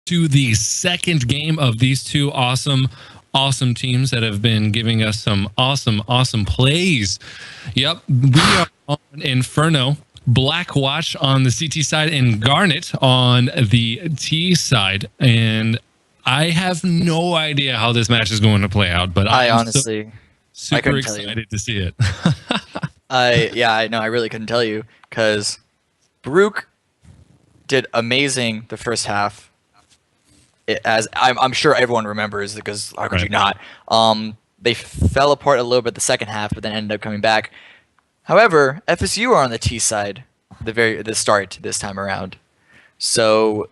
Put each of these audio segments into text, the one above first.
to the second game of these two awesome teams that have been giving us some awesome plays. Yep, we are on Inferno, Blackwatch on the CT side, and Garnet on the T side. And I have no idea how this match is going to play out, but I honestly super excited to see it. I really couldn't tell you, because Baruch did amazing the first half. As I'm sure everyone remembers, because how could you not? They fell apart a little bit the second half, but then ended up coming back. However, FSU are on the T side, the start this time around. So,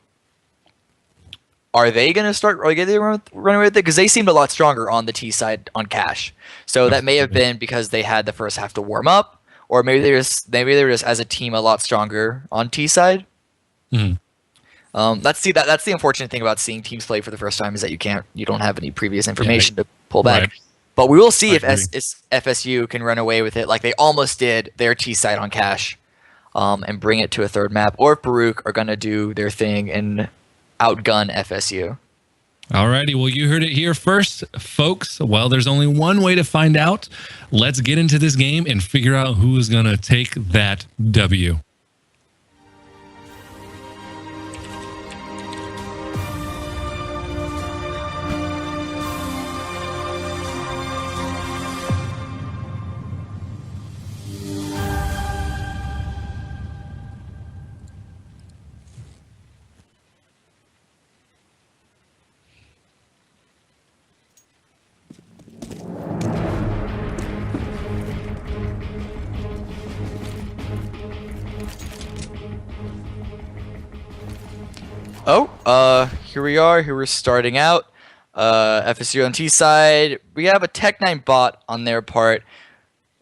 are they gonna start? Are they gonna run away with it? Because they seemed a lot stronger on the T side on Cash. So that may have been because they had the first half to warm up, or maybe they were just as a team a lot stronger on T side. That's the unfortunate thing about seeing teams play for the first time, is that you don't have any previous information to pull back. Right. But we will see if FSU can run away with it like they almost did their T side on Cash, and bring it to a third map, or if Baruch are gonna do their thing and outgun FSU. Alrighty, well, you heard it here first, folks. Well, there's only one way to find out. Let's get into this game and figure out who is gonna take that W. Here we are. Here we're starting out. FSU on T side. We have a Tech 9 bot on their part,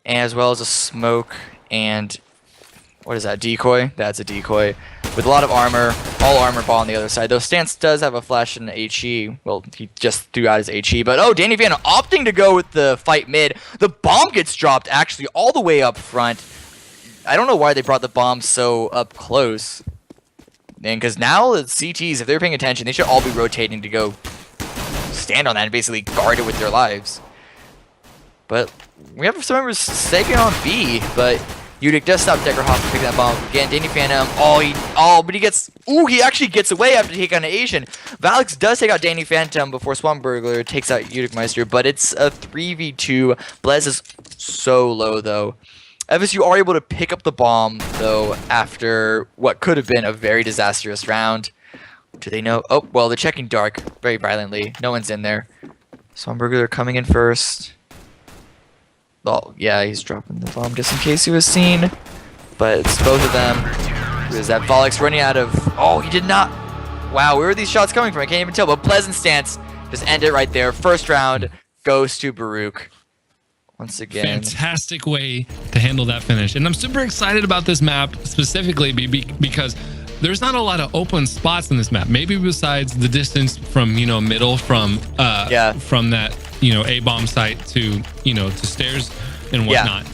as well as a smoke and what is that? Decoy. That's a decoy with a lot of armor. All armor ball on the other side. Though Stance does have a flash and an HE. Well, he just threw out his HE. But Danny Van opting to go with the fight mid. The bomb gets dropped actually all the way up front. I don't know why they brought the bomb so up close. And because now the CTs, if they're paying attention, they should all be rotating to go stand on that and basically guard it with their lives. But we have some members second on B, but Udic does stop Deckerhoff from picking that bomb up again. Danny Phantom, but he actually gets away after taking on an Asian. Valix does take out Danny Phantom before Swamp Burglar takes out Udic Meister, but it's a 3v2. Blez is so low though. FSU are able to pick up the bomb, though, after what could have been a very disastrous round. Do they know? Oh, well, they're checking dark very violently. No one's in there. Swamburger coming in first. Oh, yeah, he's dropping the bomb just in case he was seen. But it's both of them. Is that Volix running out of... Oh, he did not... Wow, where are these shots coming from? I can't even tell. But Pleasant Stance just end it right there. First round goes to Baruch. Once again, fantastic way to handle that finish, and I'm super excited about this map specifically because there's not a lot of open spots in this map. Maybe besides the distance from middle from that A bomb site to to stairs and whatnot.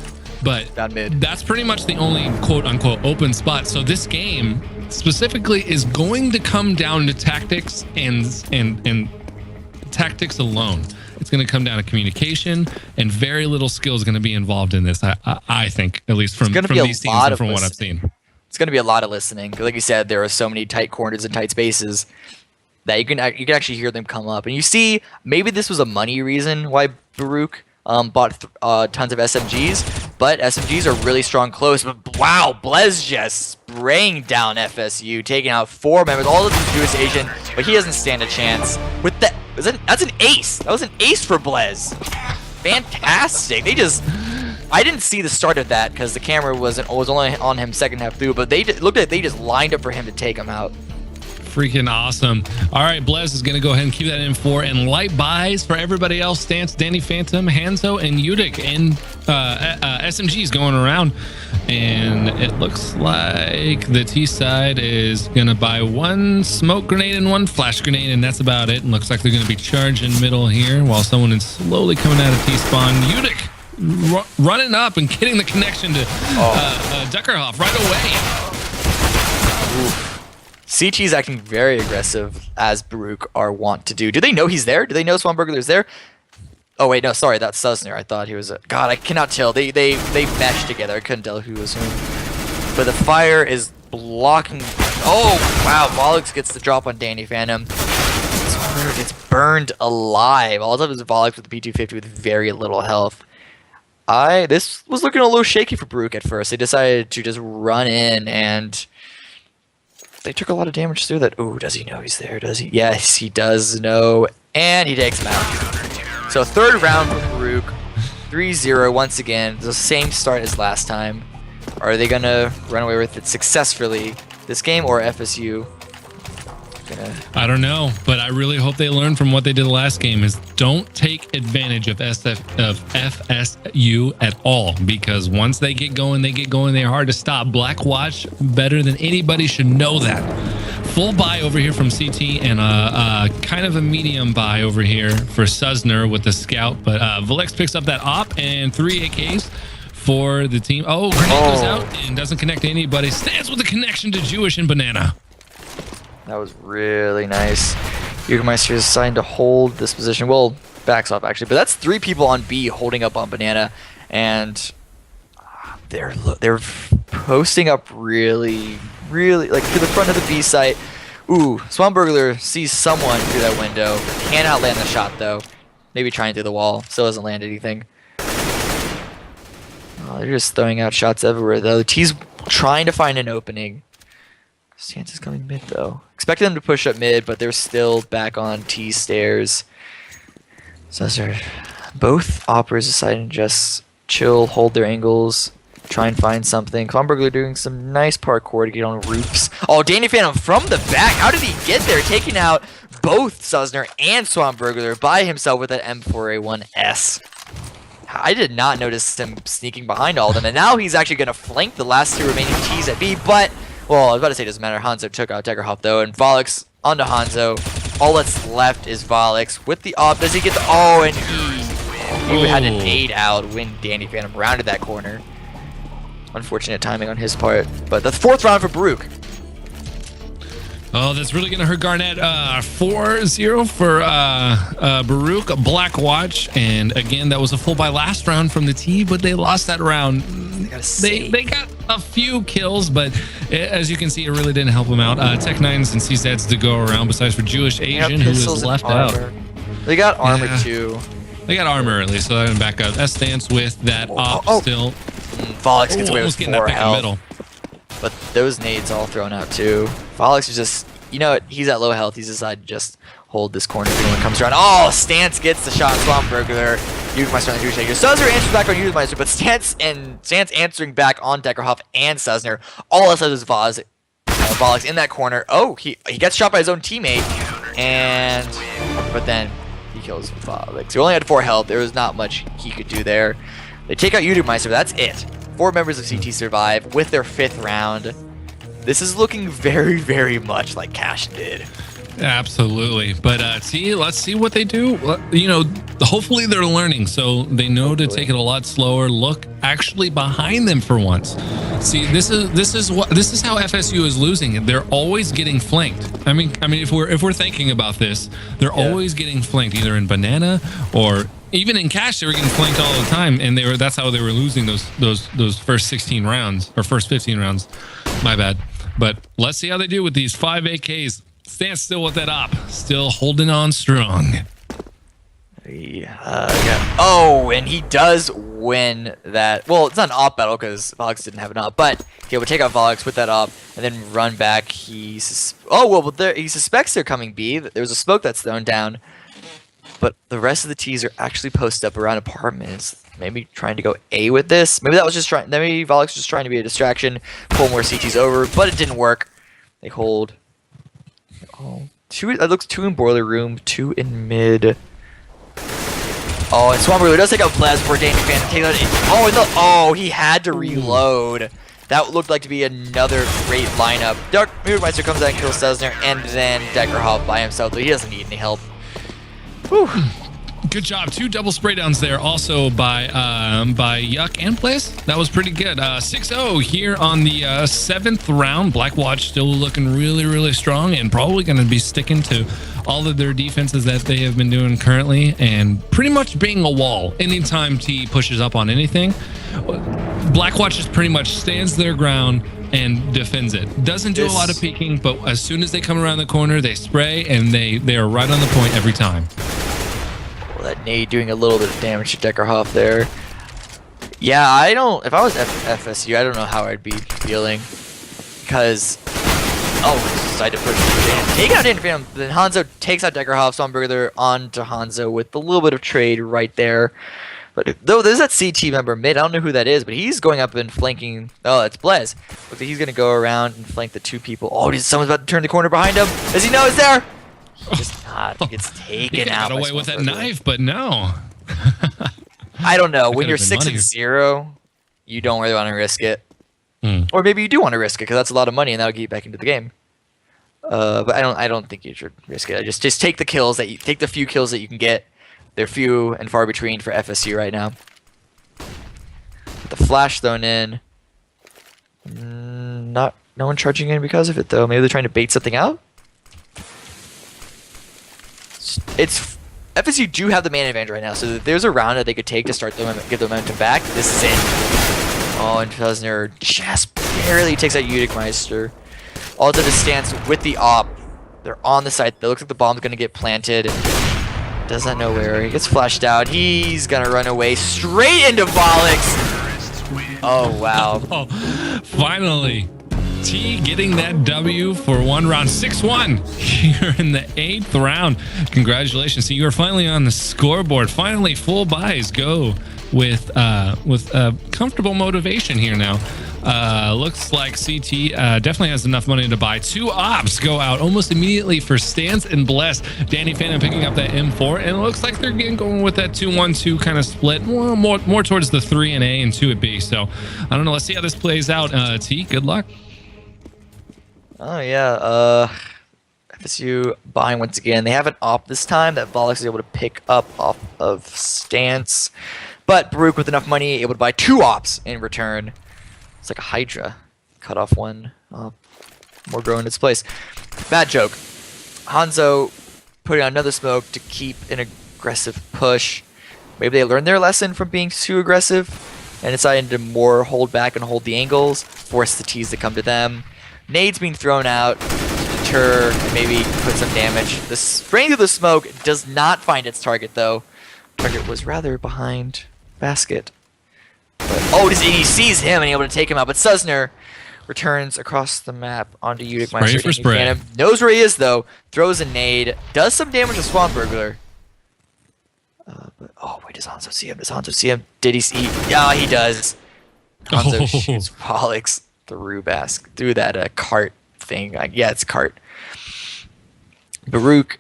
But that's pretty much the only quote unquote open spot. So this game specifically is going to come down to tactics and tactics alone. It's going to come down to communication, and very little skill is going to be involved in this. I think, at least from these teams and from what I've seen. It's going to be a lot of listening. Like you said, there are so many tight corners and tight spaces that you can actually hear them come up. And you see, maybe this was a money reason why Baruch bought tons of SMGs, but SMGs are really strong close. But wow, Blez just spraying down FSU, taking out 4 members, all of them Jewish Asian, but he doesn't stand a chance. With that, that's an ace. That was an ace for Blez. Fantastic. I didn't see the start of that because the camera was only on him second half through, but it looked like they just lined up for him to take him out. Freaking awesome. All right, Blez is going to go ahead and keep that in 4, and light buys for everybody else. Stance, Danny Phantom, Hanzo, and Udic, and SMGs going around. And it looks like the T side is going to buy 1 smoke grenade and 1 flash grenade, and that's about it. And looks like they're going to be charging middle here while someone is slowly coming out of T-spawn. Udic running up and getting the connection to Deckerhoff right away. Oof. CT's acting very aggressive, as Baruch are wont to do. Do they know he's there? Do they know Swanburglar's there? Oh wait, no, sorry, that's Susner. I thought he was a... God, I cannot tell. They meshed together. I couldn't tell who was whom. But the fire is blocking... Oh, wow, Volix gets the drop on Danny Phantom. Swanburglar gets burned alive. All of his Volix with the P250 with very little health. This was looking a little shaky for Baruch at first. They decided to just run in, and they took a lot of damage through that. Oh, does he know he's there? Does he? Yes, he does know, and he takes him out. So third round for Baruch, 3-0 once again. The same start as last time. Are they gonna run away with it successfully this game, or FSU? I don't know, but I really hope they learn from what they did last game. Is don't take advantage of FSU at all, because once they get going, they're hard to stop. Black Watch better than anybody should know that. Full buy over here from CT, and kind of a medium buy over here for Susner with the scout, but Volix picks up that op and 3 AKs for the team. Oh, grenade goes out and doesn't connect to anybody. Stands with the connection to Jewish and Banana. That was really nice. Jägermeister is assigned to hold this position. Well, backs off actually, but that's 3 people on B holding up on Banana, and they're posting up really like to the front of the B site. Ooh, Swanburglar sees someone through that window. Cannot land the shot though. Maybe trying through the wall. Still doesn't land anything. Oh, they're just throwing out shots everywhere though. The T's trying to find an opening. Stance is coming mid though. Expected them to push up mid, but they're still back on T stairs. So both operas deciding to just chill, hold their angles, try and find something. Swanburglar doing some nice parkour to get on roofs. Oh, Danny Phantom from the back. How did he get there? Taking out both Susner and Swanburglar by himself with that M4A1S. I did not notice him sneaking behind all of them, and now he's actually going to flank the last 2 remaining T's at B, but... Well, I was about to say it doesn't matter. Hanzo took out Deckerhoff though, and Volix onto Hanzo. All that's left is Volix with the op. Does he get the... Oh, and he had an 8 out when Danny Phantom rounded that corner. Unfortunate timing on his part. But the 4th round for Baruch. Oh, that's really going to hurt Garnett. 4-0 for Baruch, Black Watch. And again, that was a full buy last round from the T, but they lost that round. They got a few kills, but as you can see, it really didn't help them out. Tech9s and CZs to go around, besides for Jewish Asian, who was left out. They got armor too. They got armor at least, so they're going to back up. S-Stance with that op still. Volix gets away with 4 health. Middle. But those nades all thrown out too. Volix is just, you know what, he's at low health. He's decided to just hold this corner if anyone comes around. Oh, Stance gets the shot. Swanburglar. Jägermeister on the Jewish Shaker. Susner answers back on Jägermeister, but Stance answering back on Deckerhoff and Susner. All that says is Volix in that corner. Oh, he gets shot by his own teammate, but then he kills Volix. He only had 4 health. There was not much he could do there. They take out Jägermeister. That's it. 4 members of CT survive with their 5th round. This is looking very, very much like Cash did. Absolutely. But let's see what they do. You know, hopefully they're learning, so they know to take it a lot slower. Look actually behind them for once. See, this is how FSU is losing. They're always getting flanked. I mean, if we're thinking about this, they're always getting flanked, either in Banana or even in Cash. They were getting flanked all the time, and that's how they were losing those first 16 rounds or first 15 rounds. My bad. But let's see how they do with these 5 AKs. Stand still with that op. Still holding on strong. Oh, and he does win that. Well, it's not an op battle because Volix didn't have an op, but he will take out Volix with that op and then run back. He suspects they're coming B. There's a smoke that's thrown down, but the rest of the T's are actually posted up around apartments. Maybe trying to go A with this. Maybe Volix was just trying to be a distraction, pull more CTs over, but it didn't work. They hold. Oh, 2. That looks 2 in boiler room, 2 in mid. Oh, and Swanburglar does take out Blaz before Danny Phantom takes out. Oh, he had to reload. That looked like to be another great lineup. Jägermeister comes out and kills Susner, and then Deckerhoff by himself, so he doesn't need any help. Whew. Good job. 2 double spray downs there also by Yuck and Place. That was pretty good. 6-0 here on the 7th round. Blackwatch still looking really, really strong and probably going to be sticking to all of their defenses that they have been doing currently and pretty much being a wall. Anytime T pushes up on anything, Blackwatch just pretty much stands their ground and defends it. Doesn't do a lot of peeking, but as soon as they come around the corner, they spray and they are right on the point every time. Well, that nade doing a little bit of damage to Deckerhoff there. Yeah, if I was FSU, I don't know how I'd be feeling. Because, decided to push Dan. Take out Dan Phantom, then Hanzo takes out Deckerhoff, Swanberger onto Hanzo with a little bit of trade right there. But though there's that CT member mid, I don't know who that is, but he's going up and flanking. Oh, it's Blez. Looks like he's going to go around and flank the 2 people. Oh, someone's about to turn the corner behind him. Does he know it's there? He just not. He gets taken out. Got away with that knife, but no. I don't know. When you're 6-0, you don't really want to risk it. Or maybe you do want to risk it because that's a lot of money and that'll get you back into the game. But I don't think you should risk it. Just take the kills take the few kills that you can get. They're few and far between for FSU right now. With the flash thrown in. No one charging in because of it though. Maybe they're trying to bait something out. FSU do have the man advantage right now, so if there's a round that they could take to start give the momentum back, this is it. Oh, and Felsner just barely takes out Udickmeister. All to the stance with the op. They're on the site. It looks like the bomb's going to get planted. Does not know where. He gets flashed out. He's going to run away straight into Volix. Oh, wow. Finally. T getting that W for 1 round. 6-1 here in the 8th round. Congratulations. So you are finally on the scoreboard. Finally, full buys go with comfortable motivation here now. Looks like CT definitely has enough money to buy 2 ops. Go out almost immediately for Stance and Bless. Danny Phantom picking up that M4, and it looks like they're going with that 2-1-2 kind of split, more towards the 3 and A and 2 at B. So I don't know. Let's see how this plays out. T, good luck. Oh yeah, FSU buying once again. They have an op this time that Volix is able to pick up off of Stance, but Baruch with enough money able to buy 2 ops in return. It's like a Hydra. Cut off one. More grow in its place. Bad joke. Hanzo putting on another smoke to keep an aggressive push. Maybe they learned their lesson from being too aggressive and decided to more hold back and hold the angles, force the T's to come to them. Nades being thrown out to deter and maybe put some damage. The spraying through the smoke does not find its target though. Target was rather behind basket. But, he sees him and able to take him out. But Susner returns across the map onto Udickmeister. Spray for spray. Knows where he is though. Throws a nade. Does some damage to Swanberger. Wait, does Hanzo see him? Did he see? Yeah, he does. Hanzo shoots Volix through that cart thing. Yeah, it's cart. Baruch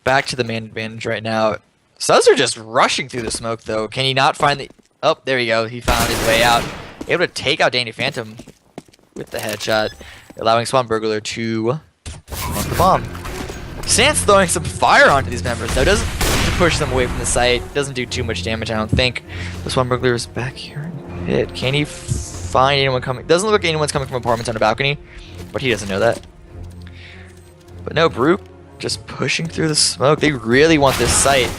back to the man advantage right now. Susner just rushing through the smoke though. Can he not find the... Oh, there we go. He found his way out. Able to take out Danny Phantom with the headshot, allowing Swanberger to plant the bomb. Stance throwing some fire onto these members though. Doesn't push them away from the site. Doesn't do too much damage, I don't think. The Swanberger is back here in pit. Can he find anyone coming? Doesn't look like anyone's coming from apartments on a balcony, but he doesn't know that. But no, Baruch just pushing through the smoke. They really want this site.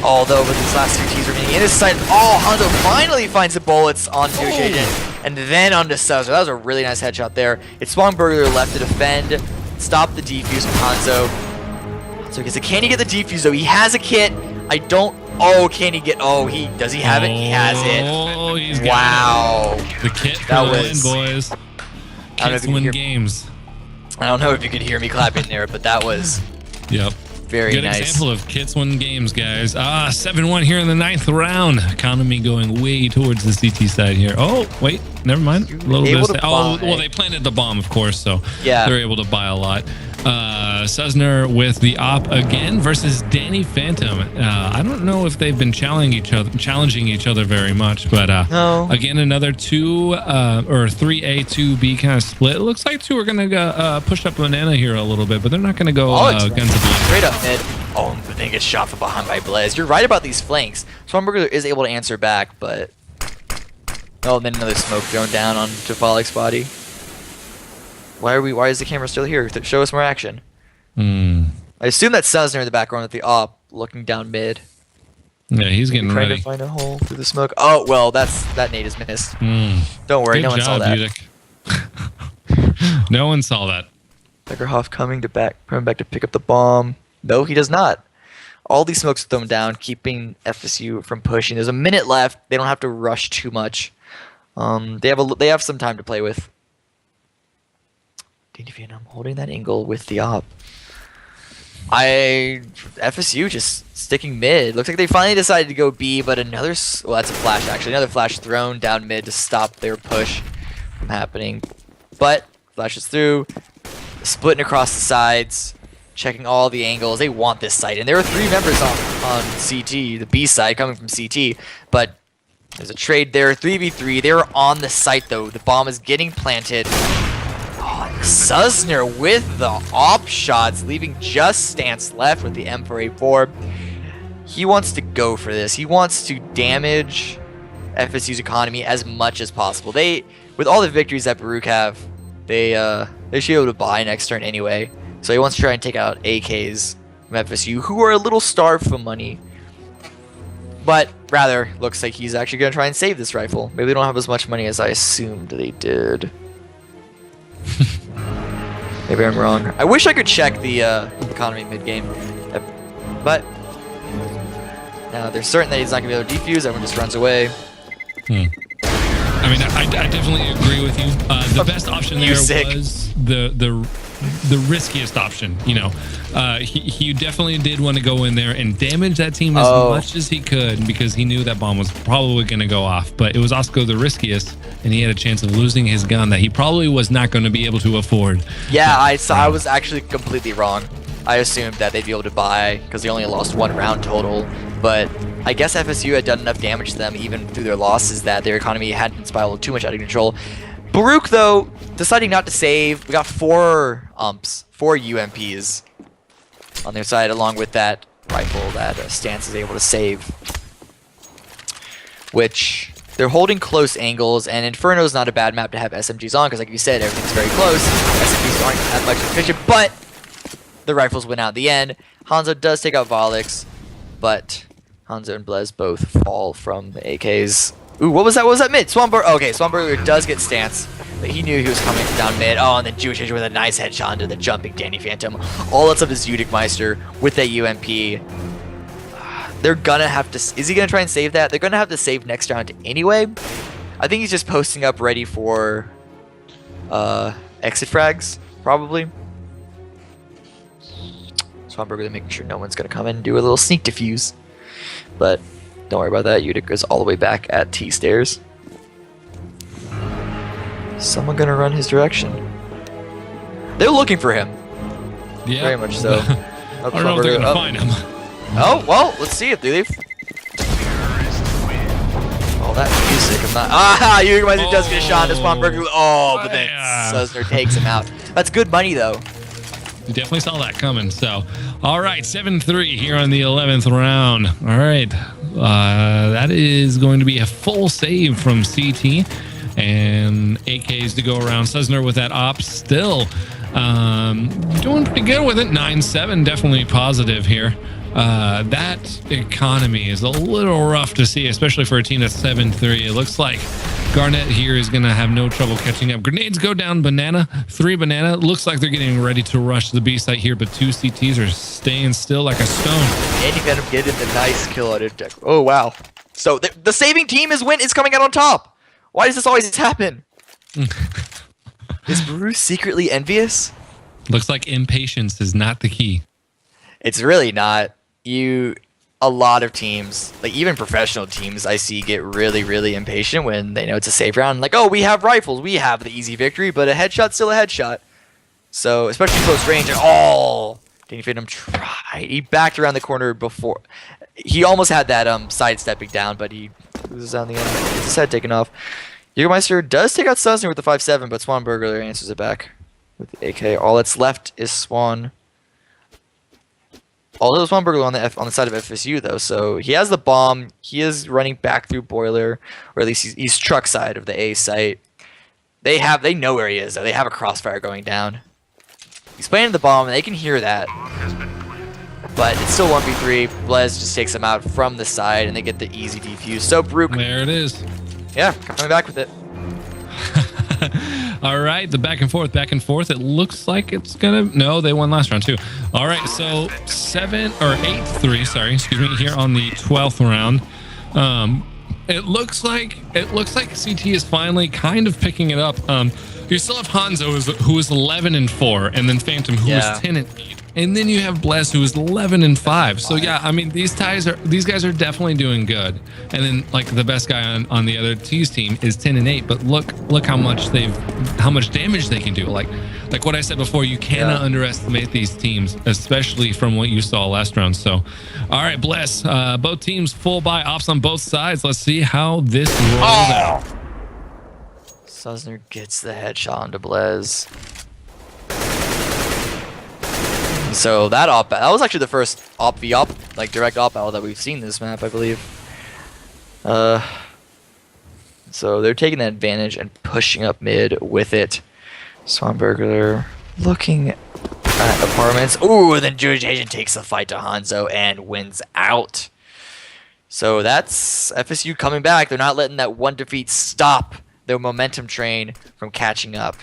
Although with these last 2 T's remaining in his site, Hanzo finally finds the bullets onto Jaden and then onto Susner. That was a really nice headshot there. It's Swanberger left to defend, stop the defuse from Hanzo. So can he get the defuse though? He has a kit. Can he get? Does he have it? He has it. Oh, he's got it. The kit for the win, boys. Kits win games. I don't know if you could hear me clapping there, but that was very good nice. Good example of kits win games, guys. 7-1 here in the 9th round. Economy going way towards the CT side here. Oh, wait, never mind. A little bit. Well, they planted the bomb, of course, so they're able to buy a lot. Susner with the op again versus Danny Phantom. I don't know if they've been challenging each other very much, but again, another 2 or 3A, 2B kind of split. It looks like 2 are going to push up Banana here a little bit, but they're not going to go guns a straight up mid. Oh, but then gets shot from behind by Blaze. You're right about these flanks. Swanberger is able to answer back, but... Oh, and then another smoke thrown down onto Follick's body. Why is the camera still here? Show us more action. I assume that's Suzner in the background with the op looking down mid. Yeah, he's getting trying ready. to find a hole through the smoke. Oh, well, that nade is missed. Don't worry, Good no one saw job, that. Udic. No one saw that. Beckerhoff coming back to pick up the bomb. No, he does not. All these smokes are thrown down, keeping FSU from pushing. There's a minute left. They don't have to rush too much. They have some time to play with. Danny Vietnam holding that angle with the op. FSU just sticking mid. Looks like they finally decided to go B, but well, that's a flash actually. Another flash thrown down mid to stop their push from happening. But flashes through, splitting across the sides, checking all the angles. They want this site, and there are 3 members on CT, the B side coming from CT, but there's a trade there, 3v3. They were on the site though. The bomb is getting planted. Suzner with the op shots, leaving just Stance left with the M4A4. He wants to go for this. He wants to damage FSU's economy as much as possible. With all the victories that Baruch have, they should be able to buy next turn anyway. So he wants to try and take out AKs from FSU, who are a little starved for money. But rather, looks like he's actually going to try and save this rifle. Maybe they don't have as much money as I assumed they did. Maybe I'm wrong. I wish I could check the economy mid-game. But now they're certain that he's not going to be able to defuse. Everyone just runs away. I mean, I definitely agree with you. The best option there was the riskiest option. You know, he definitely did want to go in there and damage that team as much as he could because he knew that bomb was probably going to go off. But it was also the riskiest, and he had a chance of losing his gun that he probably was not going to be able to afford. Yeah, I was actually completely wrong. I assumed that they'd be able to buy because they only lost 1 round total. But I guess FSU had done enough damage to them even through their losses that their economy hadn't spiraled too much out of control. Baruch, though, deciding not to save. We got 4 UMPs on their side, along with that rifle that Stance is able to save. Which, they're holding close angles, and Inferno's not a bad map to have SMGs on, because like you said, everything's very close. SMGs aren't that much efficient, but the rifles win out at the end. Hanzo does take out Volix, but Hanzo and Blez both fall from the AKs. Ooh, what was that? What was that mid? Swanberger. Okay, Swanberger does get Stance, but he knew he was coming down mid. Oh, and then Jewish Ninja with a nice headshot into the jumping Danny Phantom. All that's up is Udic with that UMP. They're gonna have to. Is he gonna try and save that? They're gonna have to save next round anyway. I think he's just posting up ready for exit frags, probably. Swanberger making sure no one's gonna come in and do a little sneak defuse, but. Don't worry about that. Udic is all the way back at T stairs. Someone gonna run his direction. They're looking for him. Yeah, very much so. I don't know if they're gonna find him. Oh well, let's see if they leave. Oh, that music! I'm not. Ah, Udic does get a shot into Swanberger. Oh, but then Suzner takes him out. That's good money though. You definitely saw that coming. So, all right, 7-3 here on the 11th round. All right, that is going to be a full save from CT, and AKs to go around. Suzner with that op still doing pretty good with it. 9-7, definitely positive here. That economy is a little rough to see, especially for a team that's 7-3. It looks like Garnett here is going to have no trouble catching up. Grenades go down banana, 3 banana. Looks like they're getting ready to rush the B site here, but 2 CTs are staying still like a stone. And you end up getting the nice kill out of Deck. Oh, wow. So the saving team is coming out on top. Why does this always happen? Is Baruch secretly envious? Looks like impatience is not the key. It's really not. A lot of teams, like even professional teams I see, get really, really impatient when they know it's a safe round. Like, oh, we have rifles, we have the easy victory, but a headshot's still a headshot. So, especially close range, and Danny Phantom tried. He backed around the corner before. He almost had that sidestepping down, but he loses down the end. Gets his head taken off. Jägermeister does take out Suzner with the 5-7, but Swanberger answers it back with the AK. All that's left is Swan. Also, Swan Burglar on the side of FSU though, so he has the bomb. He is running back through boiler, or at least he's truck side of the A site. They know where he is though. They have a crossfire going down. He's planting the bomb, and they can hear that. But it's still 1v3. Blez just takes him out from the side, and they get the easy defuse. So Baruch, There it is. yeah, coming back with it. All right, the back and forth. It looks like it's gonna. No, they won last round too. All right, so 8-3. Sorry, excuse me. Here on the 12th round, it looks like CT is finally kind of picking it up. You still have Hanzo who is 11-4, and then Phantom who is 10-8. And then you have Bless, who is 11-5. So yeah, I mean these guys are definitely doing good. And then like the best guy on the other T's team is 10-8. But look how much damage they can do. Like what I said before, you cannot underestimate these teams, especially from what you saw last round. So, all right, Bless. Both teams full buy ops on both sides. Let's see how this rolls out. Suzner gets the headshot onto Blez. So that was actually the first op v op, like direct op battle that we've seen this map, I believe. So they're taking that advantage and pushing up mid with it. Swan Burglar looking at apartments. Ooh, then Jewish Agent takes the fight to Hanzo and wins out. So that's FSU coming back. They're not letting that one defeat stop their momentum train from catching up.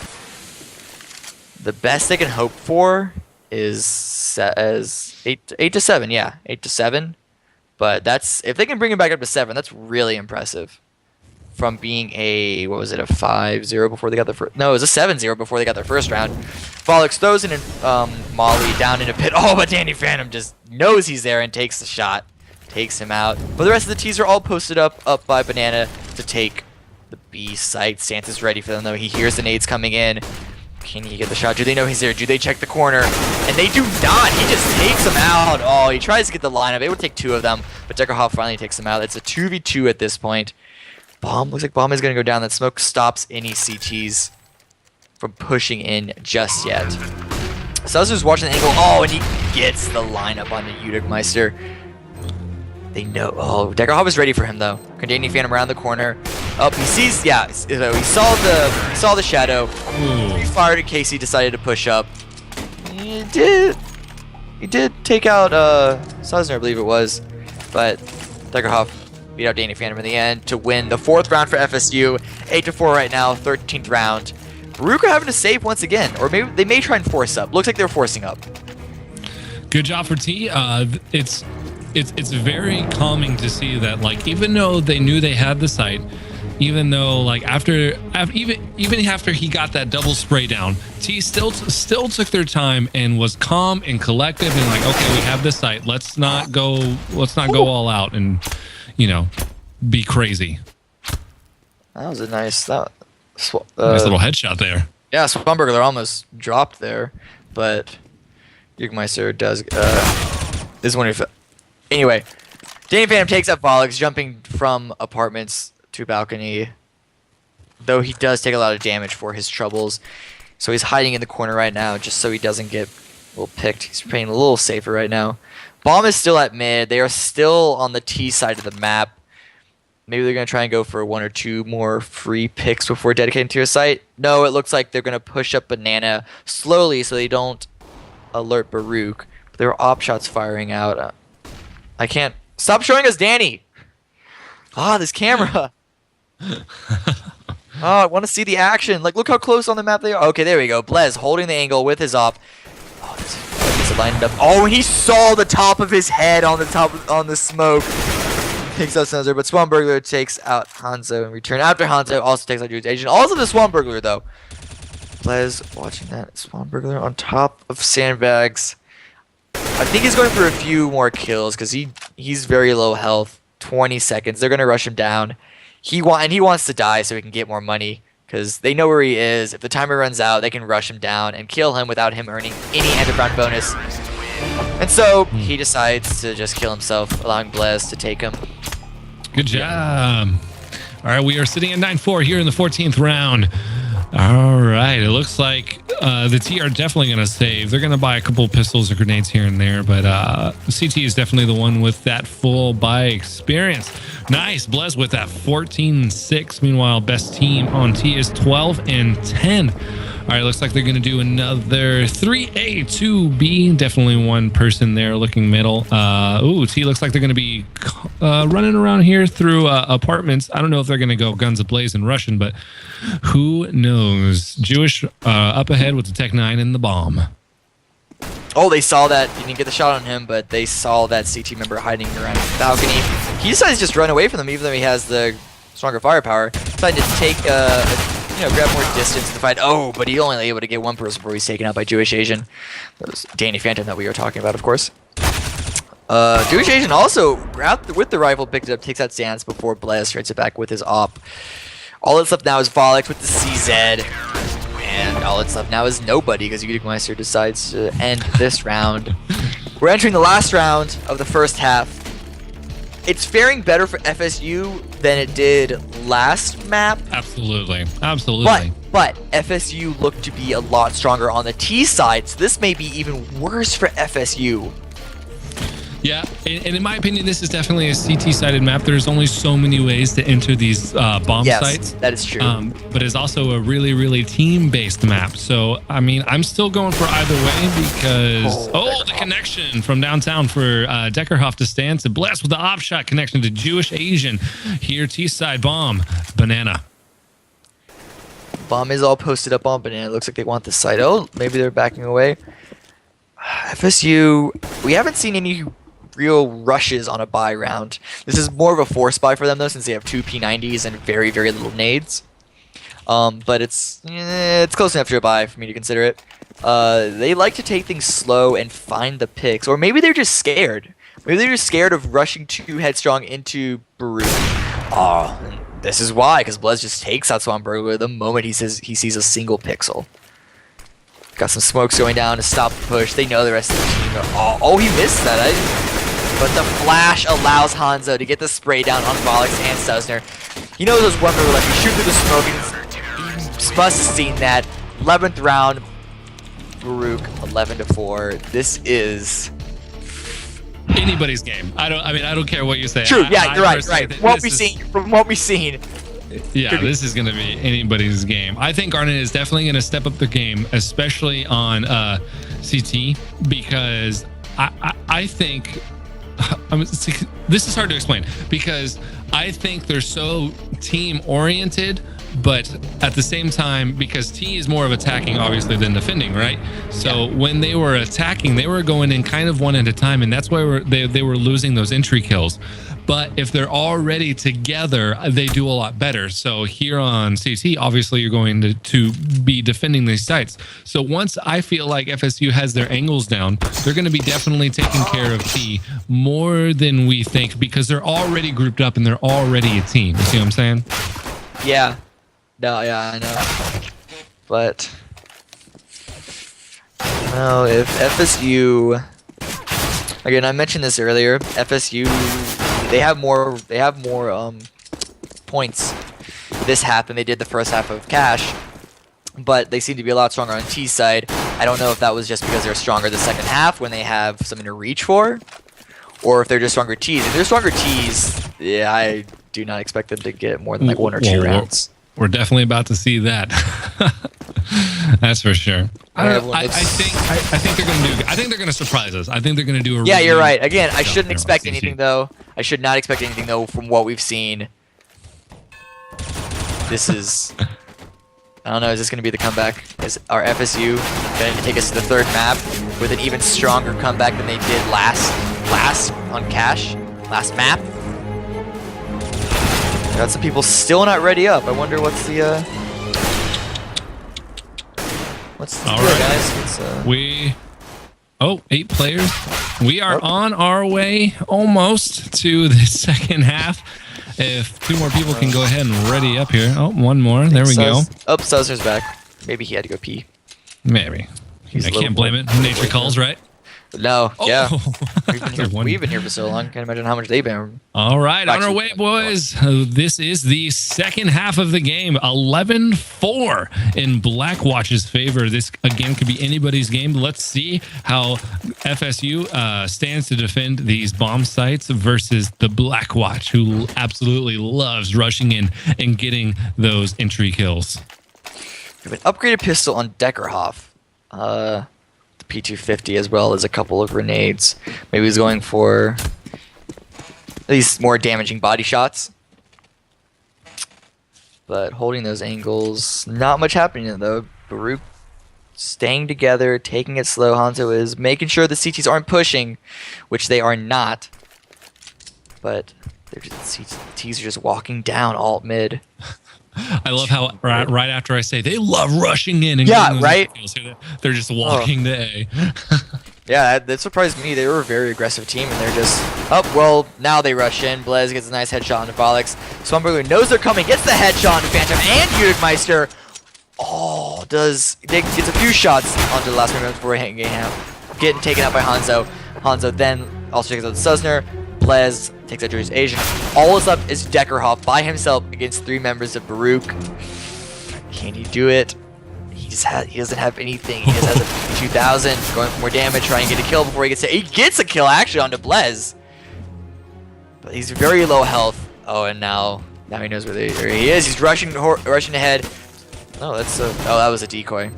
The best they can hope for is set as 8-7, yeah, 8-7. But that's, if they can bring it back up to 7, that's really impressive. From being a, what was it, a 5-0 before they got their first, no, it was a 7-0 before they got their first round. Frolix throws in Molly down in a pit. Oh, but Danny Phantom just knows he's there and takes the shot, takes him out. But the rest of the T's are all posted up by Banana to take the B site. Santa's ready for them though. He hears the nades coming in. Can he get the shot? Do they know he's there? Do they check the corner? And they do not. He just takes him out. Oh, he tries to get the lineup. It would take 2 of them, but Deckerhoff finally takes him out. It's a 2v2 at this point. Bomb, looks like Bomb is going to go down. That smoke stops any CTs from pushing in just yet. Suzzer's watching the angle. Oh, and he gets the lineup on the Udigmeister. They know. Oh, Deckerhoff is ready for him though. Danny Phantom around the corner. Up, he sees. Yeah, he saw the shadow. He fired in case he decided to push up. He did take out Suzzner, I believe it was, but Deckerhoff beat out Danny Phantom in the end to win the 4th round for FSU. 8-4 right now, 13th round. Baruch are having to save once again, or maybe they may try and force up. Looks like they're forcing up. Good job for T. It's very calming to see that, like, even though they knew they had the site, even though like even after he got that double spray down, T still took their time and was calm and collective and like, okay, we have this site. Let's not go all out and, you know, be crazy. That was a nice nice little headshot there. Yeah, Swamburglar almost dropped there, but Udigmeister does this one. Anyway, Danny Phantom takes up Volix, jumping from apartments to balcony, though he does take a lot of damage for his troubles. So he's hiding in the corner right now just so he doesn't get picked. He's playing a little safer right now. Bomb is still at mid. They are still on the T side of the map. Maybe they're going to try and go for 1 or 2 more free picks before dedicating to your site. No, it looks like they're going to push up Banana slowly so they don't alert Baruch. But there are op shots firing out. I can't stop showing us Danny. This camera. I want to see the action. Like, look how close on the map they are. Okay, there we go. Blez holding the angle with his op. Oh, this lined up. Oh, and he saw the top of his head on the smoke. Takes out Suzzer, but Swan Burglar takes out Hanzo in return. After Hanzo also takes out Jewish Agent. Also the Swan Burglar though. Blez watching that. Swan Burglar on top of sandbags. I think he's going for a few more kills because he's very low health. 20 seconds. They're going to rush him down. He wants to die so he can get more money because they know where he is. If the timer runs out, they can rush him down and kill him without him earning any end of round bonus. And so he decides to just kill himself, allowing Blez to take him. Good job. All right, we are sitting at 9-4 here in the 14th round. All right, it looks like the T are definitely going to save. They're going to buy a couple pistols or grenades here and there, but CT is definitely the one with that full buy experience. Nice. Blez with that 14-6. Meanwhile, best team on T is 12-10. All right, looks like they're going to do another 3A, 2B. Definitely one person there looking middle. Ooh, T looks like they're going to be running around here through apartments. I don't know if they're going to go guns ablaze and Russian, but who knows? Jewish up ahead with the Tech 9 and the bomb. Oh, they saw that. You didn't get the shot on him, but they saw that CT member hiding around the balcony. He decides to just run away from them, even though he has the stronger firepower. Decided to take grab more distance in the fight. Oh, but he only able to get one person before he's taken out by Jewish Asian. That was Danny Phantom that we were talking about, of course. Jewish Asian also grabbed with the rifle, picked it up, takes out stance before Blez straights it back with his op. All that's left now is Volix with the CZ. And all that's left now is nobody because Udigmeister decides to end this round. We're entering the last round of the first half. It's faring better for FSU than it did last map. Absolutely. Absolutely. But FSU looked to be a lot stronger on the T side, so this may be even worse for FSU. Yeah, and in my opinion, this is definitely a CT-sided map. There's only so many ways to enter these bomb sites. That is true. But it's also a really, really team-based map. So, I mean, I'm still going for either way because... Oh, the connection from downtown for Deckerhoff to stand to Bless with the op shot connection to Jewish Asian. Here, T-side bomb. Banana. Bomb is all posted up on Banana. Looks like they want the site. Oh, maybe they're backing away. FSU, we haven't seen any real rushes on a buy round. This is more of a force buy for them though, since they have 2 P90s and very, very little nades. But it's close enough to a buy for me to consider it. They like to take things slow and find the picks, or maybe they're just scared. Maybe they're just scared of rushing too headstrong into Baruch. Oh, this is why, because Blez just takes out Swanberger the moment he sees a single pixel. Got some smokes going down to stop the push. They know the rest of the team. Oh, he missed that. But the flash allows Hanzo to get the spray down on Volix and Stusner. You know those one where like you shoot through the smoke and you must have seen that. 11th round, Baruch 11-4. This is anybody's game. I don't care what you say. True, yeah, you're right. From what we've seen. Yeah, this is going to be anybody's game. I think Garnet is definitely going to step up their game, especially on CT, because I think this is hard to explain because I think they're so team oriented, but at the same time, because T is more of attacking obviously than defending, right? So when they were attacking, they were going in kind of one at a time, and that's why they were losing those entry kills. But if they're already together, they do a lot better. So here on CT, obviously you're going to be defending these sites. So once I feel like FSU has their angles down, they're going to be definitely taking care of T more than we think because they're already grouped up and they're already a team. You see what I'm saying? Yeah. No, yeah, I know. But no, if FSU, again, I mentioned this earlier, FSU, they have more points this half than they did the first half of Cash, but they seem to be a lot stronger on T side. I don't know if that was just because they're stronger the second half when they have something to reach for, or if they're just stronger Ts. If they're stronger Ts, yeah, I do not expect them to get more than like 1 or 2 rounds. We're definitely about to see that. That's for sure. I think they're going to do. I think they're going to surprise us. I think they're going to do a. Yeah, you're right. Again, I shouldn't expect anything though. I should not expect anything though from what we've seen. This is. I don't know. Is this going to be the comeback? Is our FSU going to take us to the third map with an even stronger comeback than they did last on Cash, last map? Got some people still not ready up. I wonder what's the all right, guys. 8 players. We are on our way almost to the second half. If 2 more people can go ahead and ready up here. Oh, 1 more. There we go. Oh, Suzner's back. Maybe he had to go pee. Maybe. I can't blame it. Nature calls, right? No, yeah. Oh. We've been here for so long. Can't imagine how much they've been. All right, on our Actually, way, boys. This is the second half of the game. 11-4 in Blackwatch's favor. This, again, could be anybody's game. Let's see how FSU stands to defend these bomb sites versus the Blackwatch, who absolutely loves rushing in and getting those entry kills. We have an upgraded pistol on Deckerhoff. The P250 as well as a couple of grenades. Maybe he's going for at least more damaging body shots. But holding those angles, not much happening though. Baruch staying together, taking it slow. Hanzo is making sure the CTs aren't pushing, which they are not. But they're just, the CTs are just walking down alt mid. I love how right after I say they love rushing in and yeah, right. They're just walking to A. Yeah, that surprised me. They were a very aggressive team, and they're just well, now they rush in. Blaze gets a nice headshot onto Volix. Swanberger knows they're coming, gets the headshot onto Phantom and Udigmeister. Oh, gets a few shots onto the last member before getting taken out by Hanzo. Hanzo then also takes out Sussner. Blaze takes out Julius Asian. All that's left is Deckerhoff by himself against 3 members of Baruch. Can he do it? He doesn't have anything. He just has a 2000, going for more damage, trying to get a kill before he gets he gets a kill actually onto Blaze. But he's very low health. Oh, and now he knows where he is. He's rushing ahead. Oh, that was a decoy.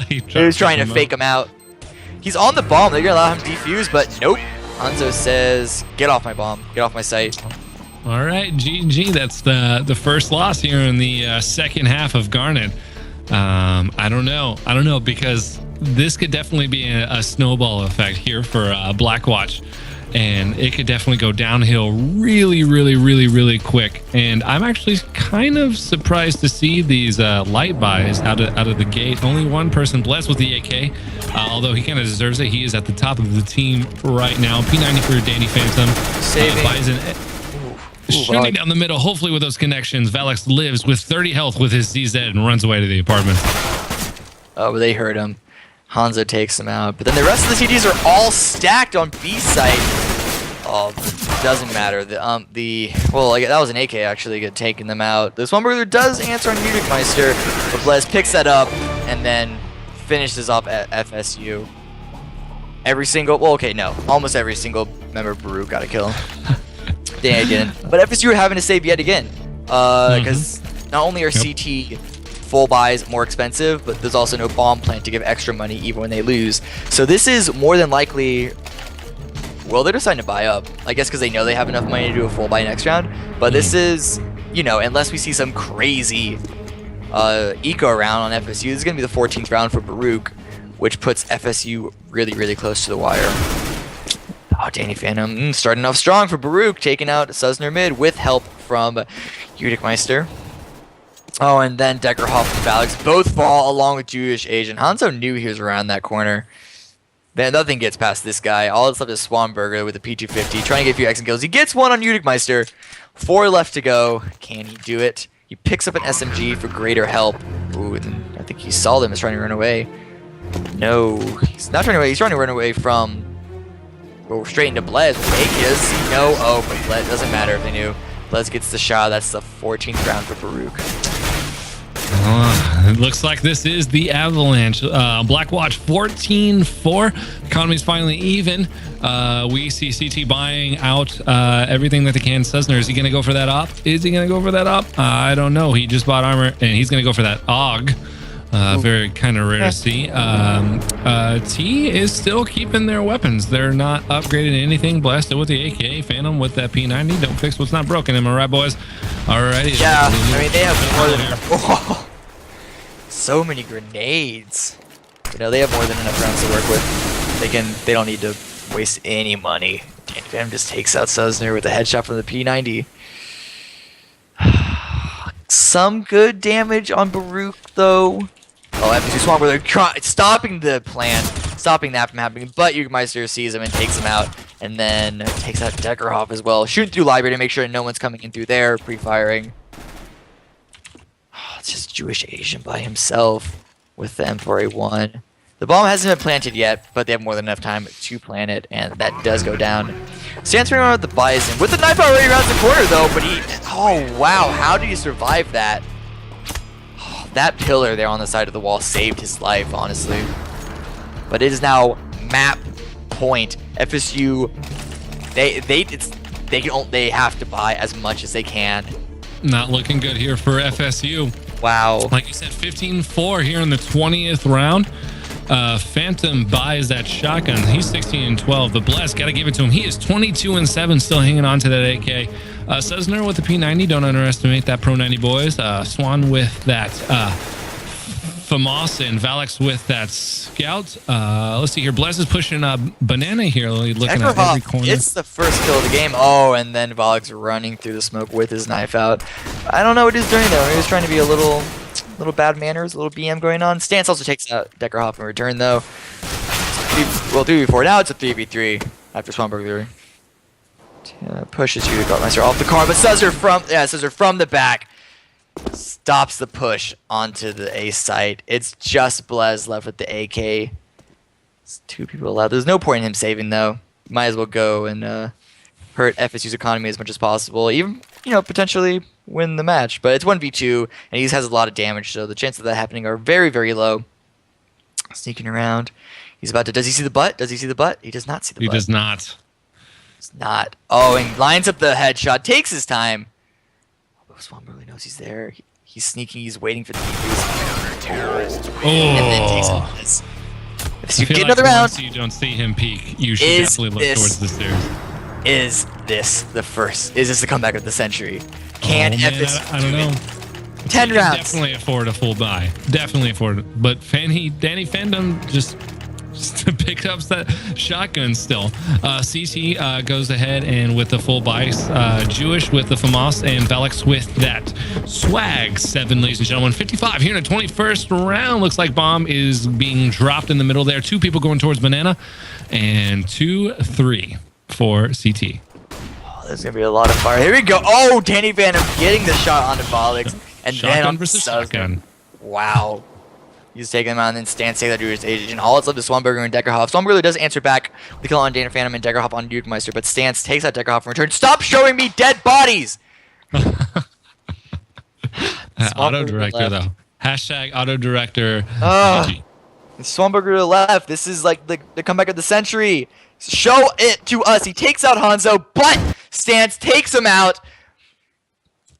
He was trying to fake him out. He's on the bomb. They're gonna allow him to defuse, but nope. Hanzo says, "Get off my bomb. Get off my site." All right, GG. That's the first loss here in the second half of Garnet. I don't know because this could definitely be a snowball effect here for Blackwatch, and it could definitely go downhill really quick. And I'm actually kind of surprised to see these light buys out of the gate. Only one person blessed with the AK, although he kind of deserves it. He is at the top of the team right now. P90 for Danny Phantom. Buys an shooting down the middle, hopefully with those connections. Valix lives with 30 health with his CZ and runs away to the apartment. Oh, but they hurt him. Hanzo takes him out. But then the rest of the CDs are all stacked on B site. Oh, it doesn't matter. That was an AK actually taking them out. This one brother does answer on Udigmeister, but Blaze picks that up and then finishes off at FSU. Almost every single member of Baruch got a kill. They didn't. But FSU are having to save yet again. Because not only are CT full buys more expensive, but there's also no bomb plant to give extra money even when they lose. So this is more than likely... Well, they're deciding to buy up. I guess because they know they have enough money to do a full buy next round. But this is, unless we see some crazy eco round on FSU, this is going to be the 14th round for Baruch, which puts FSU really close to the wire. Oh, Danny Phantom starting off strong for Baruch, taking out Sussner mid with help from Udigmeister. Oh, and then Deckerhoff and Valix both fall along with Jewish Asian. Hanzo knew he was around that corner. Man, nothing gets past this guy. All that's left is Swanberger with a P250, trying to get a few X kills. He gets one on Udigmeister. 4 left to go. Can he do it? He picks up an SMG for greater help. Ooh, and I think he saw them. He's trying to run away. No, he's not trying to run away. He's trying to run away from... Well, straight into Blez. No, but Blez doesn't matter if they knew. Blez gets the shot. That's the 14th round for Baruch. It looks like this is the Avalanche. Blackwatch 14-4. Economy's finally even. We see CT buying out everything that they can. Sussner, is he going to go for that op? I don't know. He just bought armor, and he's going to go for that AUG. Very kind of rare to see. T is still keeping their weapons. They're not upgrading anything. Blasted with the AK. Phantom with that P90. Don't fix what's not broken. Am I right, boys? Alrighty. Yeah, I mean, they have more than enough. So many grenades. They have more than enough rounds to work with. They don't need to waste any money. Danny Phantom just takes out Sussner with a headshot from the P90. Some good damage on Baruch, though. Oh, FSU Swamp, where they're stopping the plan, stopping that from happening, but Udigmeister sees him and takes him out, and then takes out Deckerhoff as well, shooting through library to make sure no one's coming in through there, pre-firing. Oh, it's just Jewish Asian by himself with the M4A1. The bomb hasn't been planted yet, but they have more than enough time to plant it, and that does go down. Stance around with the Bison. With the knife already around the corner, though, but he... Oh, wow. How did he survive that? Oh, that pillar there on the side of the wall saved his life, honestly. But it is now map point. FSU, they have to buy as much as they can. Not looking good here for FSU. Wow. Like you said, 15-4 here in the 20th round. Phantom buys that shotgun. He's 16-12. But Bless, got to give it to him. He is 22-7, still hanging on to that AK. Sesner with the P90. Don't underestimate that Pro 90, boys. Swan with that FAMAS, and Valix with that Scout. Let's see here. Bless is pushing Banana here, looking at every corner. It's the first kill of the game. Oh, and then Valix running through the smoke with his knife out. I don't know what he's doing though. He was trying to be a little bad manners, a little BM going on. Stance also takes out Deckerhoff in return though. Well, 3v4. Now it's a 3v3 after Swan Burglary. Pushes you to Gartmeister off the car, but Scissor from the back stops the push onto the A site. It's just Blez left with the AK. It's 2 people allowed. There's no point in him saving though. Might as well go and hurt FSU's economy as much as possible. Even, potentially win the match. But it's 1v2 and he has a lot of damage, so the chances of that happening are very, very low. Sneaking around. He's about to... Does he see the butt? Does he see the butt? He does not see the butt. He does not. It's not. Oh, and lines up the headshot. Takes his time. Swan really knows he's there. He's sneaking. He's waiting for the defuse. Oh. And then takes him this. If you get another round, you don't see him peek, you should definitely look towards the stairs. Is this the first? Is this the comeback of the century? Can FSU? I don't know. 10 rounds. Definitely afford a full buy. Definitely afford it. But Danny Fandom just picked up that shotgun still. CT goes ahead and with the full buy. Jewish with the FAMAS, and Valix with that swag 7, ladies and gentlemen. 55 here in the 21st round. Looks like bomb is being dropped in the middle there. 2 people going towards Banana, and 2-3 for CT. Oh, there's gonna be a lot of fire. Here we go. Oh, Danny Phantom getting the shot onto Valix, and shotgun then versus shotgun. Wow. He's taking him out, and then Stance takes that Duke's agent. All it's left is Swanberger and Deckerhoff. Swanberger does answer back with the kill on Dana Phantom and Deckerhoff on Dukemeister, but Stance takes out Deckerhoff in return. Stop showing me dead bodies! Auto director though. Hashtag auto director. Swanberger to the left. This is like the comeback of the century. Show it to us. He takes out Hanzo, but Stance takes him out.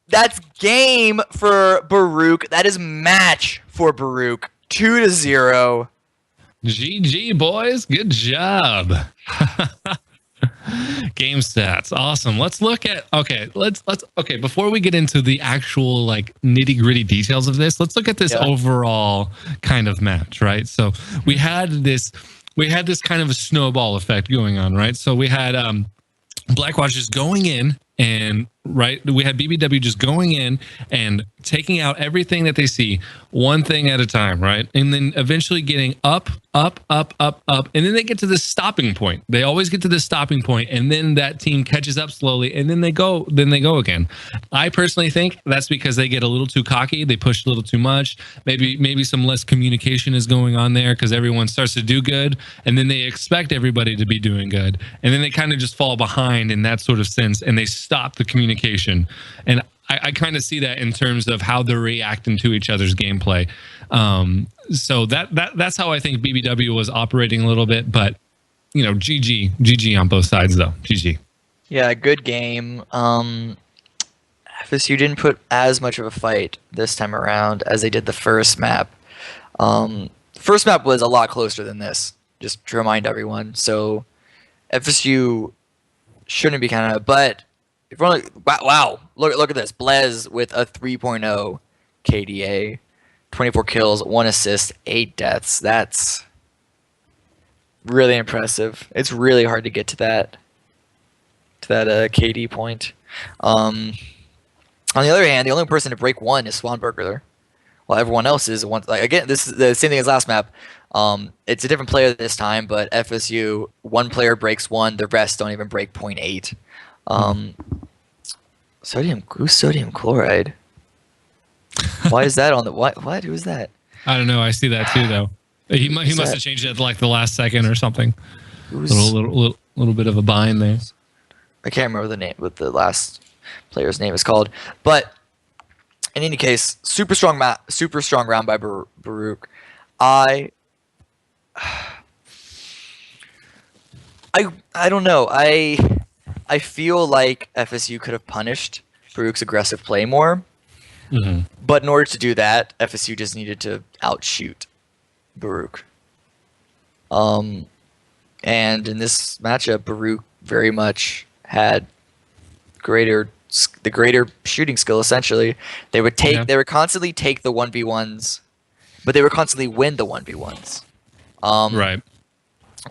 That's game for Baruch. That is match for Baruch. 2-0. GG, boys. Good job. Game stats. Awesome. Let's look at okay, before we get into the actual nitty-gritty details of this, let's look at this overall kind of match, right? So we had this kind of a snowball effect going on, right? So we had Blackwatch just going in, and we had BBW just going in and taking out everything that they see, one thing at a time, right? And then eventually getting up, and then they get to this stopping point. They always get to this stopping point, and then that team catches up slowly, and then they go again. I personally think that's because they get a little too cocky, they push a little too much. Maybe some less communication is going on there because everyone starts to do good, and then they expect everybody to be doing good, and then they kind of just fall behind in that sort of sense, and they stop the communication. And I kind of see that in terms of how they're reacting to each other's gameplay. So that's how I think BBW was operating a little bit. But GG on both sides though. GG. Yeah, good game. FSU didn't put as much of a fight this time around as they did the first map. First map was a lot closer than this, just to remind everyone. So FSU shouldn't be but if we're only, wow, look at this. Blez with a 3.0 KDA, 24 kills, 1 assist, 8 deaths. That's really impressive. It's really hard to get to that KD point. On the other hand, the only person to break 1 is Swanberger, while everyone else is one. Again, this is the same thing as last map. It's a different player this time, but FSU, 1 player breaks 1, the rest don't even break 0.8. Sodium chloride. Why is that on the what? Who is that? I don't know. I see that too though. He must have changed it at like the last second or something. Little bit of a bind there. I can't remember the name, what the last player's name is called. But in any case, super strong round by Baruch. I don't know. I feel like FSU could have punished Baruch's aggressive play more. Mm-hmm. But in order to do that, FSU just needed to outshoot Baruch. And in this matchup, Baruch very much had the greater shooting skill. Essentially, they would constantly take the 1v1s, but they would constantly win the 1v1s. Right.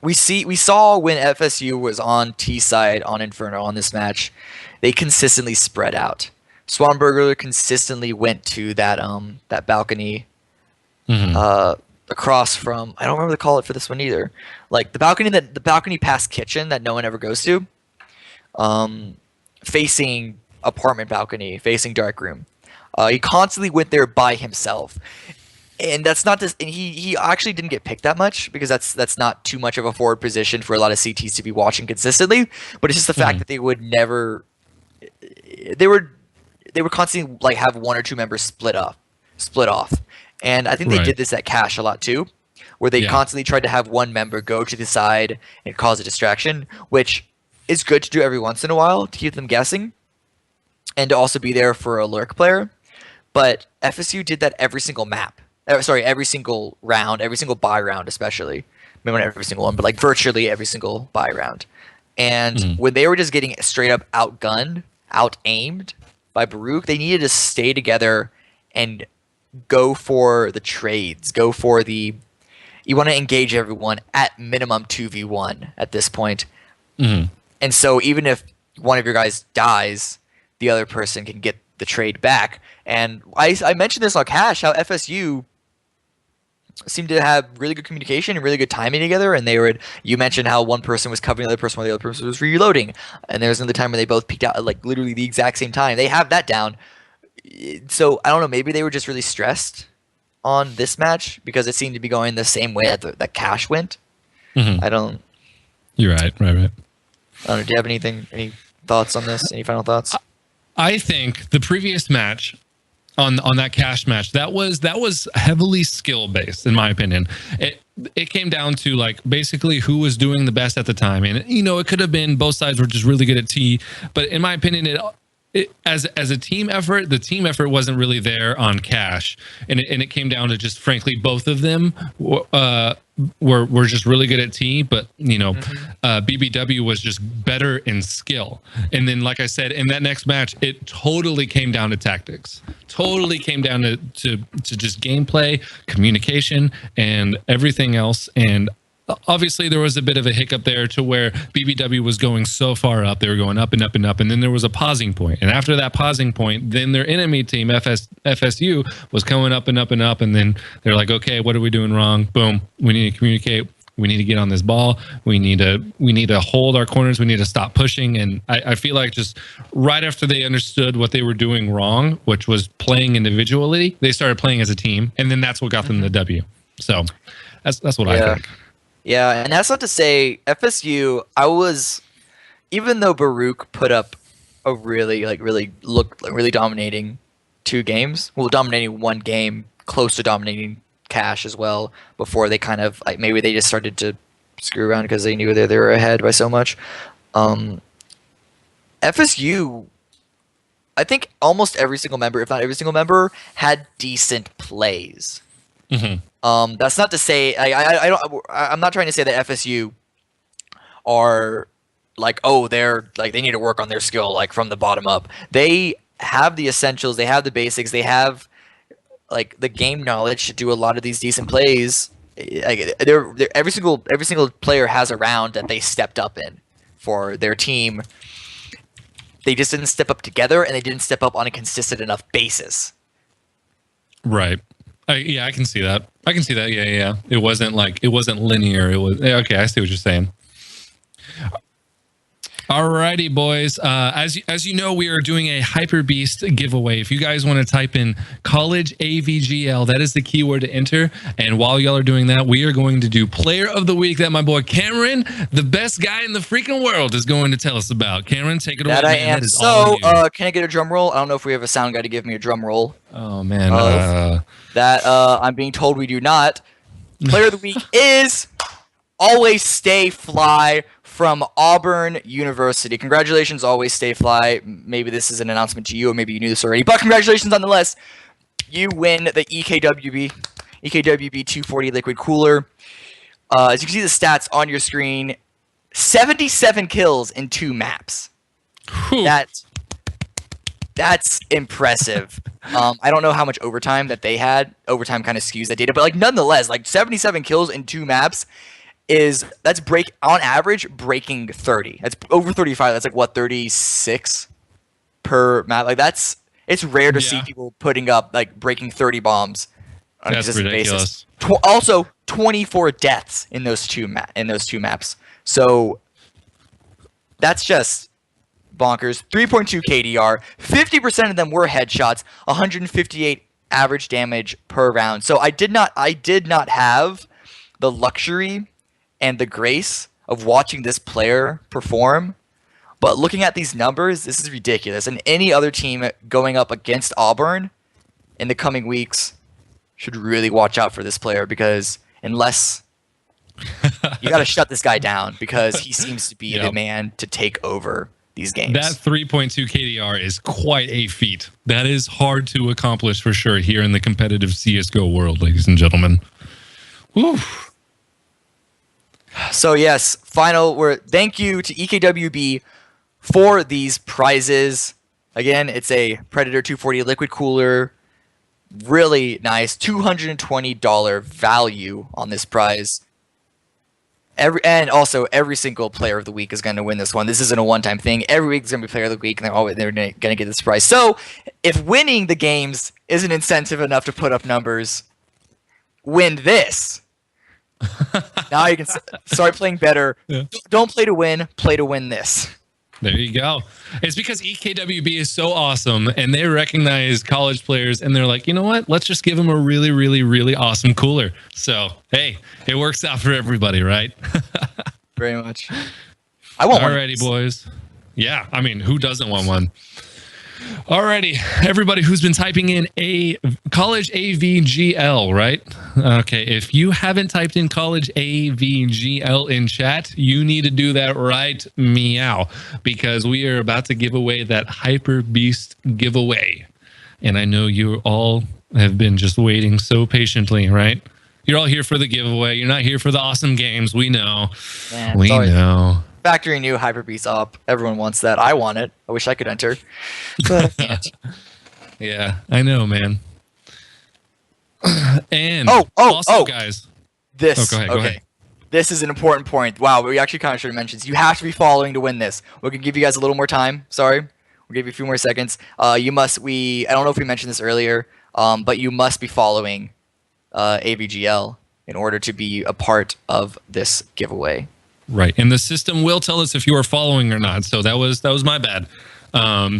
We saw when FSU was on T side on Inferno on this match, they consistently spread out. Swanberger consistently went to that balcony, across from, I don't remember the call it for this one either. Like the balcony past kitchen that no one ever goes to, facing apartment balcony, facing dark room. He constantly went there by himself. And that's not this. And he actually didn't get picked that much because that's not too much of a forward position for a lot of CTs to be watching consistently. But it's just the fact that they would never. They would constantly like have one or two members split off, and I think they did this at Cash a lot too, where they constantly tried to have one member go to the side and cause a distraction, which is good to do every once in a while to keep them guessing, and to also be there for a lurk player. But FSU did that every single map. Every single round, every single buy round, especially. Maybe not every single one, but like virtually every single buy round. And when they were just getting straight up outgunned, out-aimed by Baruch, they needed to stay together and go for the trades. Go for the... You want to engage everyone at minimum 2v1 at this point. And so even if one of your guys dies, the other person can get the trade back. And I mentioned this on Cash, how FSU seemed to have really good communication and really good timing together, and you mentioned how one person was covering the other person while the other person was reloading, and there was another time where they both peeked out at like literally the exact same time. They have that down. So I don't know, maybe they were just really stressed on this match because it seemed to be going the same way that Cash went. I don't... You're right. I don't know, do you have any thoughts on this? Any final thoughts? I think the previous match on that Cash match, that was heavily skill based, in my opinion. It came down to like basically who was doing the best at the time, and it could have been both sides were just really good at T, but in my opinion, as a team effort, the team effort wasn't really there on Cash, and it came down to just frankly both of them were just really good at T, but BBW was just better in skill. And then, like I said, in that next match, it totally came down to tactics. Totally came down to just gameplay, communication, and everything else. And obviously there was a bit of a hiccup there to where BBW was going so far up. They were going up and up and up, and then there was a pausing point. And after that pausing point, then their enemy team, FSU, was coming up and up and up, and then they're like, okay, what are we doing wrong? Boom, we need to communicate. We need to get on this ball. We need to hold our corners. We need to stop pushing. And I feel like just right after they understood what they were doing wrong, which was playing individually, they started playing as a team, and then that's what got them the W. So that's what I think. Yeah, and that's not to say FSU. Even though Baruch put up a really dominating 2 games. Well, dominating 1 game, close to dominating Cash as well. Before they kind of maybe they just started to screw around because they knew they were ahead by so much. FSU, I think almost every single member, if not every single member, had decent plays. That's not to say I'm not trying to say that FSU are like, oh, they're like they need to work on their skill like from the bottom up. They have the essentials, they have the basics, they have like the game knowledge to do a lot of these decent plays. Every single player has a round that they stepped up in for their team. They just didn't step up together, and they didn't step up on a consistent enough basis. Right. I can see that. Yeah. It wasn't linear. It was okay. I see what you're saying. Alrighty, boys. As you know, we are doing a Hyper Beast giveaway. If you guys want to type in College AVGL, that is the keyword to enter. And while y'all are doing that, we are going to do Player of the Week that my boy Cameron, the best guy in the freaking world, is going to tell us about. Cameron, take it away. That I man. am. That is all you. Can I get a drum roll? I don't know if we have a sound guy to give me a drum roll. Oh man. I'm being told we do not. Player of the Week is Always Stay Fly from Auburn University. Congratulations, Always Stay Fly. Maybe this is an announcement to you, or maybe you knew this already, but congratulations nonetheless. You win the EKWB 240 liquid cooler. As you can see the stats on your screen, 77 kills in 2 maps. Whew. That's impressive. I don't know how much overtime that they had. Overtime kind of skews that data, but like nonetheless, like 77 kills in 2 maps that's on average breaking 30. That's over 35. That's like what, 36 per map. Like it's rare to see people putting up like breaking 30 bombs on a consistent basis. Also 24 deaths in those two maps. So that's just bonkers. 3.2 KDR, 50% of them were headshots, 158 average damage per round. So I did not have the luxury and the grace of watching this player perform, but looking at these numbers, this is ridiculous. And any other team going up against Auburn in the coming weeks should really watch out for this player, because unless you got to shut this guy down, because he seems to be the man to take over these games. That 3.2 KDR is quite a feat. That is hard to accomplish for sure here in the competitive CSGO world, ladies and gentlemen. Woo. So yes, thank you to EKWB for these prizes. Again, it's a Predator 240 liquid cooler. Really nice, $220 value on this prize. Every single player of the week is going to win this one. This isn't a one-time thing. Every week is going to be player of the week, and they're going to get this prize. So if winning the games is an incentive enough to put up numbers, win this. Now you can start playing better. Yeah. Don't play to win this. There you go. It's because EKWB is so awesome, and they recognize college players, and they're like, you know what? Let's just give them a really, really, really awesome cooler. So, hey, it works out for everybody, right? Very much. I want one. Alrighty, boys. Yeah, I mean, who doesn't want one? Alrighty, everybody who's been typing in a College AVGL, right? Okay, if you haven't typed in College AVGL in chat, you need to do that right meow, because we are about to give away that Hyper Beast giveaway. And I know you all have been just waiting so patiently, right? You're all here for the giveaway. You're not here for the awesome games. We know. Man, we know. Factory new Hyper Beast up. Everyone wants that. I want it. I wish I could enter, but I can't. Yeah, I know, man. And also, guys. This. Go ahead. This is an important point. Wow, we actually kind of should have mentioned this. You have to be following to win this. We're gonna give you guys a little more time. Sorry, we'll give you a few more seconds. I don't know if we mentioned this earlier, but you must be following AVGL in order to be a part of this giveaway. Right, and the system will tell us if you are following or not. So that was my bad.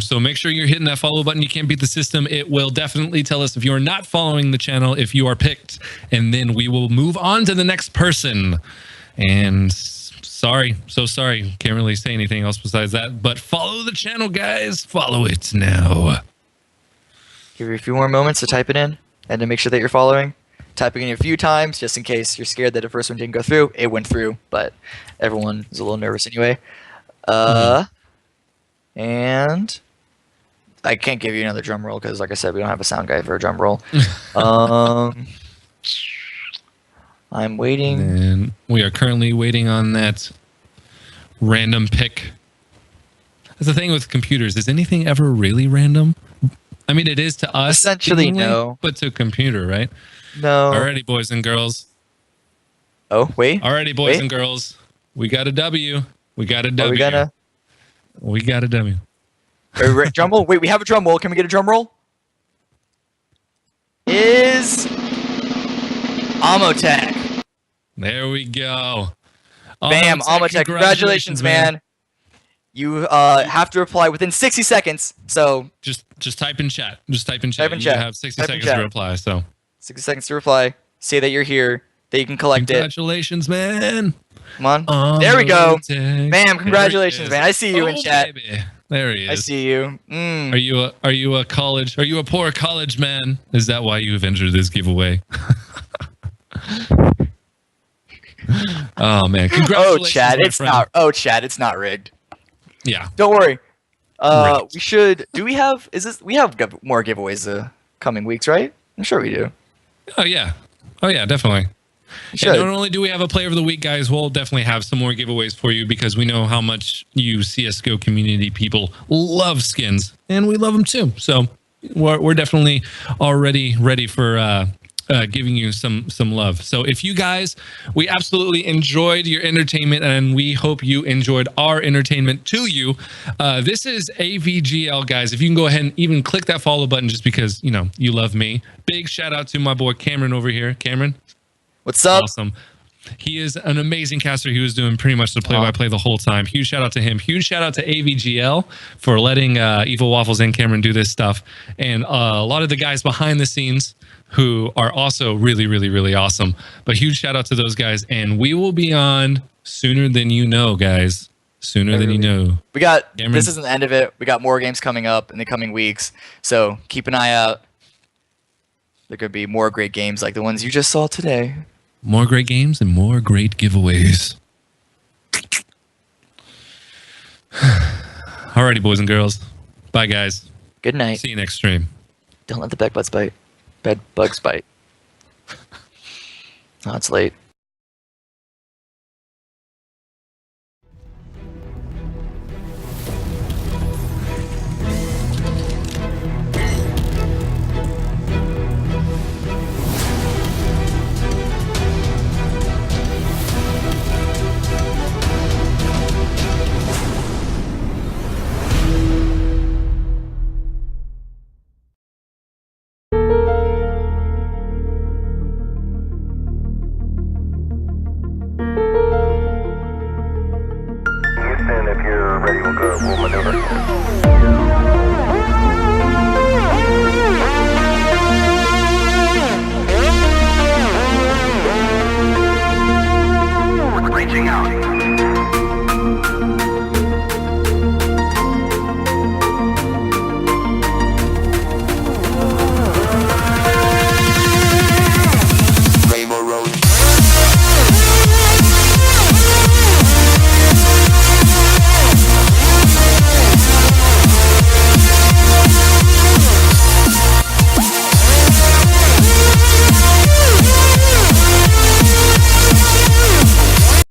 So make sure you're hitting that follow button. You can't beat the system. It will definitely tell us if you are not following the channel, if you are picked, and then we will move on to the next person. And sorry, can't really say anything else besides that. But follow the channel, guys. Follow it now. Give you a few more moments to type it in and to make sure that you're following. Typing in a few times just in case you're scared that the first one didn't go through. It went through, but everyone is a little nervous anyway. And I can't give you another drum roll because, like I said, we don't have a sound guy for a drum roll. I'm waiting. And we are currently waiting on that random pick. That's the thing with computers. Is anything ever really random? I mean, it is to us. Essentially, no. But to a computer, right? No. Alrighty, boys and girls. Oh, wait. Alrighty, boys and girls. We got a W. We got a W. We got a W. Drum roll? Wait, we have a drum roll. Can we get a drum roll? Is Amotech. There we go. Bam, Amotech. Congratulations, man. You have to reply within 60 seconds. So Just type in chat. Just type in chat. Type in You chat. have 60 Type in seconds chat. to reply. So 60 seconds to reply. Say that you're here. That you can collect it. congratulations, man. Come on. There we go. Bam! Bam! Congratulations, man. I see you in chat. Baby. There he is. I see you. Are you a poor college man? Is that why you have entered this giveaway? Oh man! Congratulations, Chad, my it's friend. not. Oh, Chad, it's not rigged. Yeah. Don't worry. Rigged. We should. Do we have? We have more giveaways the coming weeks, right? I'm sure we do. Oh yeah. Oh yeah. Definitely. We And should. not only do we have a player of the week, guys, we'll definitely have some more giveaways for you because we know how much you CSGO community people love skins, and we love them too. So we're definitely already ready for giving you some love. So if you guys, we absolutely enjoyed your entertainment, and we hope you enjoyed our entertainment to you. This is AVGL, guys. If you can go ahead and even click that follow button just because, you know, you love me. Big shout out to my boy Cameron over here. Cameron. What's up? Awesome. He is an amazing caster. He was doing pretty much the play-by-play the whole time. Huge shout out to him. Huge shout out to AVGL for letting Evil Waffles and Cameron do this stuff. And a lot of the guys behind the scenes who are also really, really, really awesome. But huge shout out to those guys. And we will be on sooner than you know, guys. Sooner than you know. We got, Cameron? This isn't the end of it. We got more games coming up in the coming weeks. So keep an eye out. There could be more great games like the ones you just saw today. More great games and more great giveaways. Alrighty, boys and girls. Bye, guys. Good night. See you next stream. Don't let the bed bugs bite. Bed bugs bite. Oh, it's late. Houston, if you're ready, we'll maneuver. Reaching out.